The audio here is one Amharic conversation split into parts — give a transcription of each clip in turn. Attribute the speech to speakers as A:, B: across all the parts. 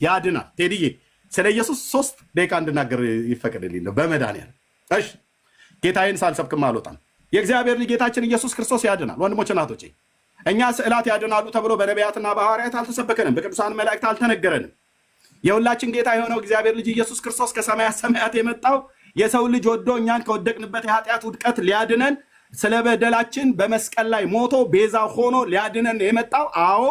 A: ያድናል። ቴዲዬ ስለ ኢየሱስ 3 ደቂቃ እንድናገር ይፈቀድልኝ ነው በመድኃኒዓለም። እሺ ጌታዬን ሳልሰብክም አልወጣም። የእግዚአብሔር ልጅ ጌታችን ኢየሱስ ክርስቶስ ያድናል። ወንድሞች እናቶቼ፣ እኛ ስዕላት ያድናሉ ተብሎ በነቢያትና በሐዋርያት አልተሰበከንም፣ በቅዱሳን መላእክት አልተነገረንም። የሁላችን ጌታ የሆነው እግዚአብሔር ልጅ ኢየሱስ ክርስቶስ ከሰማያት ሰማያት የመጣው የሰው ልጅ ወዶ እኛን ከወደቅንበት የኃጢአት ውድቀት ሊያድነን ስለ በደላችን በመስቀል ላይ ሞቶ ቤዛ ሆኖ ሊያድነን የመጣው አዎ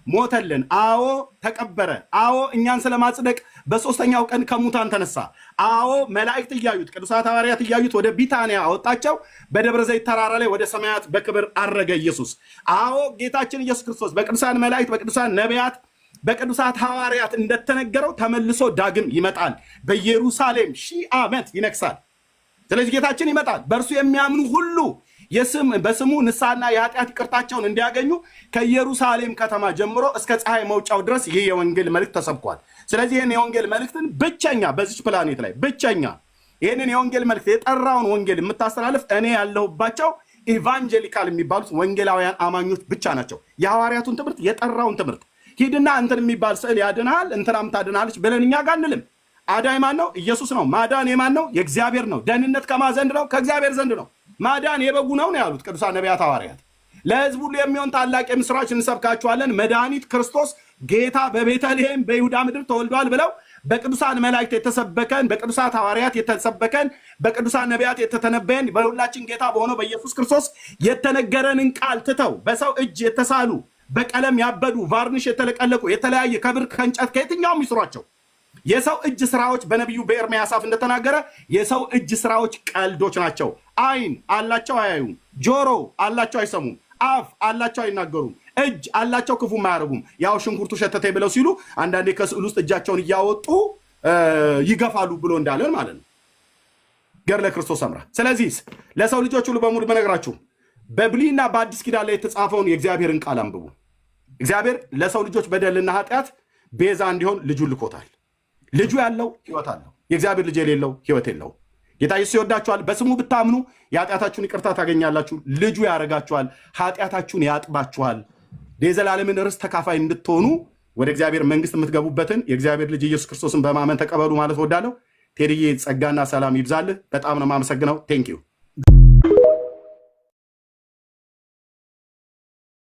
A: ሞተልን፣ አዎ ተቀበረ፣ አዎ እኛን ስለማጽደቅ በሶስተኛው ቀን ከሙታን ተነሳ፣ አዎ መላእክት እያዩት ቅዱሳት ሐዋርያት እያዩት ወደ ቢታንያ አወጣቸው፣ በደብረ ዘይት ተራራ ላይ ወደ ሰማያት በክብር አረገ ኢየሱስ። አዎ ጌታችን ኢየሱስ ክርስቶስ በቅዱሳን መላእክት በቅዱሳን ነቢያት በቅዱሳት ሐዋርያት እንደተነገረው ተመልሶ ዳግም ይመጣል፣ በኢየሩሳሌም 1000 ዓመት ይነግሳል። ስለዚህ ጌታችን ይመጣል። በእርሱ የሚያምኑ ሁሉ በስሙ ንስሐና የኃጢአት ይቅርታቸውን እንዲያገኙ ከኢየሩሳሌም ከተማ ጀምሮ እስከ ፀሐይ መውጫው ድረስ ይህ የወንጌል መልእክት ተሰብኳል። ስለዚህ ይህን የወንጌል መልእክትን ብቸኛ በዚች ፕላኔት ላይ ብቸኛ ይህንን የወንጌል መልእክት የጠራውን ወንጌል የምታስተላልፍ እኔ ያለሁባቸው ኢቫንጀሊካል የሚባሉት ወንጌላውያን አማኞች ብቻ ናቸው። የሐዋርያቱን ትምህርት የጠራውን ትምህርት ሂድና እንትን የሚባል ስዕል ያድናል እንትናም ታድናለች ብለን እኛ ጋር አንልም። አዳኝ ማን ነው? ኢየሱስ ነው። ማዳን የማን ነው? የእግዚአብሔር ነው። ደህንነት ከማ ዘንድ ነው? ከእግዚአብሔር ዘንድ ነው። ማዳን የበጉ ነው ያሉት ቅዱሳን ነቢያት ሐዋርያት። ለሕዝቡ ሁሉ የሚሆን ታላቅ የምስራች እንሰብካችኋለን፣ መድኃኒት ክርስቶስ ጌታ በቤተልሔም በይሁዳ ምድር ተወልዷል ብለው በቅዱሳን መላእክት የተሰበከን በቅዱሳት ሐዋርያት የተሰበከን በቅዱሳን ነቢያት የተተነበየን በሁላችን ጌታ በሆነው በኢየሱስ ክርስቶስ የተነገረንን ቃል ትተው በሰው እጅ የተሳሉ በቀለም ያበዱ ቫርኒሽ የተለቀለቁ የተለያየ ከብር ከእንጨት ከየትኛውም ይስሯቸው የሰው እጅ ስራዎች በነቢዩ በኤርምያስ አፍ እንደተናገረ የሰው እጅ ስራዎች ቀልዶች ናቸው። አይን አላቸው አያዩም፣ ጆሮ አላቸው አይሰሙም፣ አፍ አላቸው አይናገሩም፣ እጅ አላቸው ክፉም አያደርጉም። ያው ሽንኩርቱ ሸተተ ብለው ሲሉ አንዳንዴ ከስዕል ውስጥ እጃቸውን እያወጡ ይገፋሉ ብሎ እንዳለን ማለት ነው። ገድለ ክርስቶስ ሰምራ። ስለዚህ ለሰው ልጆች ሁሉ በሙሉ በነገራችሁ በብሉይና በአዲስ ኪዳን ላይ የተጻፈውን የእግዚአብሔርን ቃል አንብቡ። እግዚአብሔር ለሰው ልጆች በደልና ኃጢአት ቤዛ እንዲሆን ልጁን ልኮታል። ልጁ ያለው ህይወት አለው፣ የእግዚአብሔር ልጅ የሌለው ህይወት የለው። ጌታ ኢየሱስ ይወዳችኋል። በስሙ ብታምኑ የኃጢአታችሁን ይቅርታ ታገኛላችሁ። ልጁ ያረጋችኋል፣ ኃጢአታችሁን ያጥባችኋል። የዘላለምን ርስት ተካፋይ እንድትሆኑ ወደ እግዚአብሔር መንግስት የምትገቡበትን የእግዚአብሔር ልጅ ኢየሱስ ክርስቶስን በማመን ተቀበሉ ማለት ወዳለሁ። ቴዲዬ ጸጋና ሰላም ይብዛልህ። በጣም ነው የማመሰግነው። ቴንኪዩ